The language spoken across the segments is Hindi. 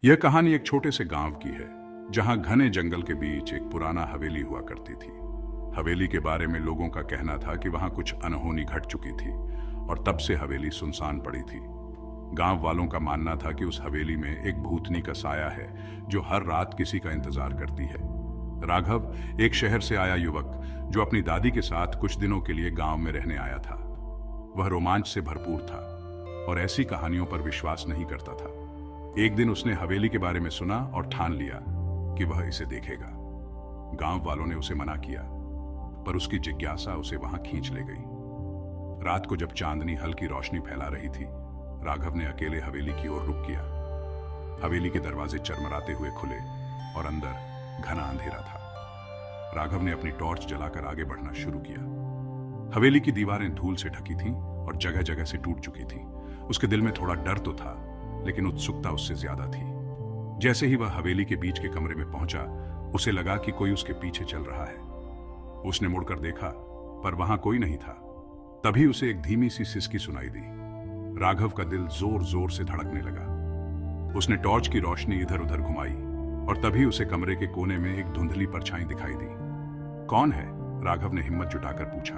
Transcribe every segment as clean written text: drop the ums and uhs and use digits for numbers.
यह कहानी एक छोटे से गांव की है जहां घने जंगल के बीच एक पुराना हवेली हुआ करती थी। हवेली के बारे में लोगों का कहना था कि वहां कुछ अनहोनी घट चुकी थी और तब से हवेली सुनसान पड़ी थी। गांव वालों का मानना था कि उस हवेली में एक भूतनी का साया है जो हर रात किसी का इंतजार करती है। राघव एक शहर से आया युवक जो अपनी दादी के साथ कुछ दिनों के लिए गांव में रहने आया था। वह रोमांच से भरपूर था और ऐसी कहानियों पर विश्वास नहीं करता था। एक दिन उसने हवेली के बारे में सुना और ठान लिया कि वह इसे देखेगा। गांव वालों ने उसे मना किया, पर उसकी जिज्ञासा उसे वहां खींच ले गई। रात को जब चांदनी हल्की रोशनी फैला रही थी, राघव ने अकेले हवेली की ओर रुख किया। हवेली के दरवाजे चरमराते हुए खुले और अंदर घना अंधेरा था। राघव ने अपनी टॉर्च जलाकर आगे बढ़ना शुरू किया। हवेली की दीवारें धूल से ढकी थीं और जगह जगह से टूट चुकी थीं। उसके दिल में थोड़ा डर तो था, लेकिन उत्सुकता उससे ज्यादा थी। जैसे ही वह हवेली के बीच के कमरे में पहुंचा, उसे लगा कि कोई उसके पीछे चल रहा है। उसने मुड़कर देखा, पर वहां कोई नहीं था। तभी उसे एक धीमी सी सिसकी सुनाई दी। राघव का दिल जोर जोर से धड़कने लगा। उसने टॉर्च की रोशनी इधर उधर घुमाई और तभी उसे कमरे के कोने में एक धुंधली परछाई दिखाई दी। कौन है? राघव ने हिम्मत जुटाकर पूछा।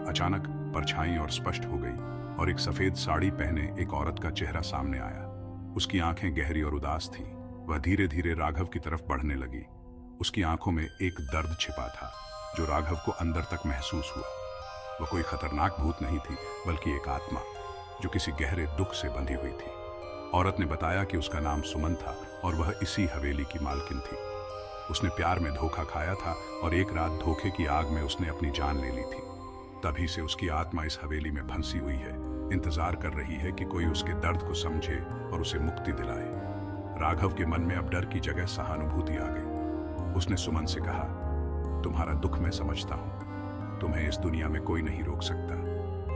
अचानक परछाई और स्पष्ट हो गई और एक सफेद साड़ी पहने एक औरत का चेहरा सामने आया। उसकी आंखें गहरी और उदास थीं। वह धीरे धीरे राघव की तरफ बढ़ने लगी। उसकी आंखों में एक दर्द छिपा था जो राघव को अंदर तक महसूस हुआ। वह कोई खतरनाक भूत नहीं थी, बल्कि एक आत्मा जो किसी गहरे दुख से बंधी हुई थी। औरत ने बताया कि उसका नाम सुमन था और वह इसी हवेली की मालकिन थी। उसने प्यार में धोखा खाया था और एक रात धोखे की आग में उसने अपनी जान ले ली थी। तभी से उसकी आत्मा इस हवेली में फंसी हुई है, इंतजार कर रही है कि कोई उसके दर्द को समझे और उसे मुक्ति दिलाए। राघव के मन में अब डर की जगह सहानुभूति आ गई। उसने सुमन से कहा, तुम्हारा दुख मैं समझता हूं। तुम्हें इस दुनिया में कोई नहीं रोक सकता।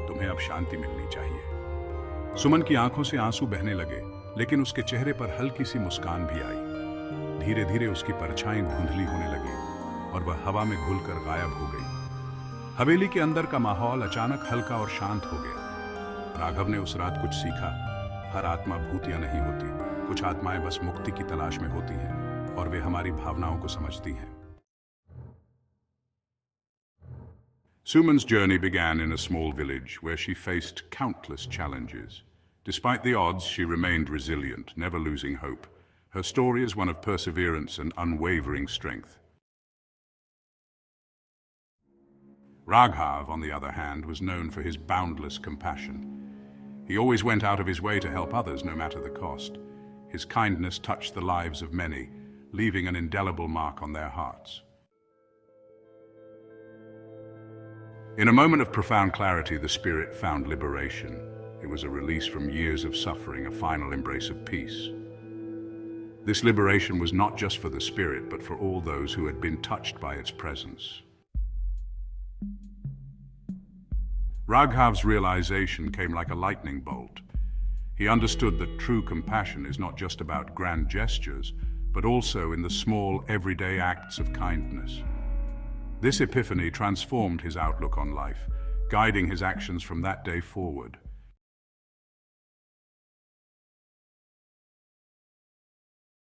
तुम्हें अब शांति मिलनी चाहिए। सुमन की आंखों से आंसू बहने लगे, लेकिन उसके चेहरे पर हल्की सी मुस्कान भी आई। धीरे धीरे उसकी परछाई धुंधली होने लगी और वह हवा में घुलकर गायब हो गई। हवेली के अंदर का माहौल अचानक हल्का और शांत हो गया। राघव ने उस रात कुछ सीखा। हर आत्मा भूतिया नहीं होती। कुछ आत्माएं बस मुक्ति की तलाश में होती हैं और वे हमारी भावनाओं को समझती हैं। Suman's journey began in a small village where she faced countless challenges. Despite the odds, she remained resilient, never losing hope. Her story is one of perseverance and unwavering strength. Raghav, on the other hand, was known for his boundless compassion. He always went out of his way to help others, no matter the cost. His kindness touched the lives of many, leaving an indelible mark on their hearts. In a moment of profound clarity, the spirit found liberation. It was a release from years of suffering, a final embrace of peace. This liberation was not just for the spirit, but for all those who had been touched by its presence. Raghav's realization came like a lightning bolt. He understood that true compassion is not just about grand gestures, but also in the small, everyday acts of kindness. This epiphany transformed his outlook on life, guiding his actions from that day forward.